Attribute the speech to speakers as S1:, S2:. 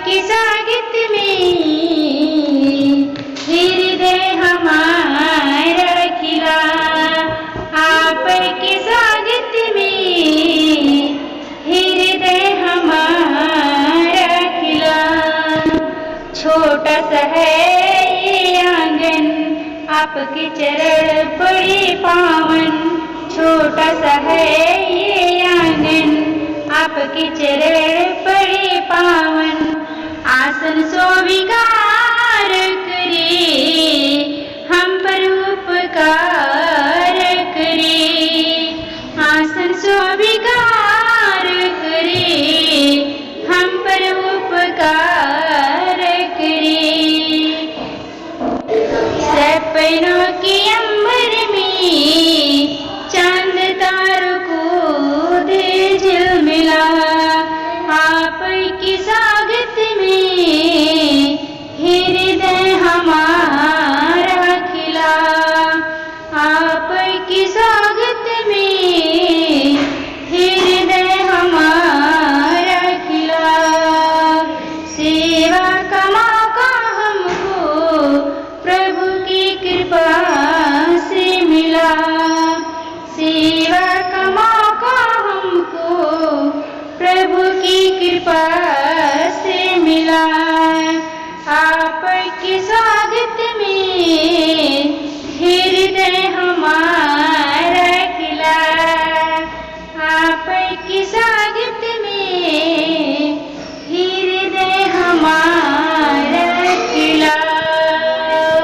S1: की सागित में हृदय हमारा खिला, आपकी सागित में हृदय हमारा खिला। छोटा सा है ये आंगन, आपके चरण बड़े पावन। छोटा सा है ये आंगन, आपके चरण बड़े पावन। आसन स्वीकार करे, हम पर उपकार करे। आसन स्वीकार करे, हम पर उपकार करे। सपनों के अंबर में चांद तारों को दे झिलमिला, आपकी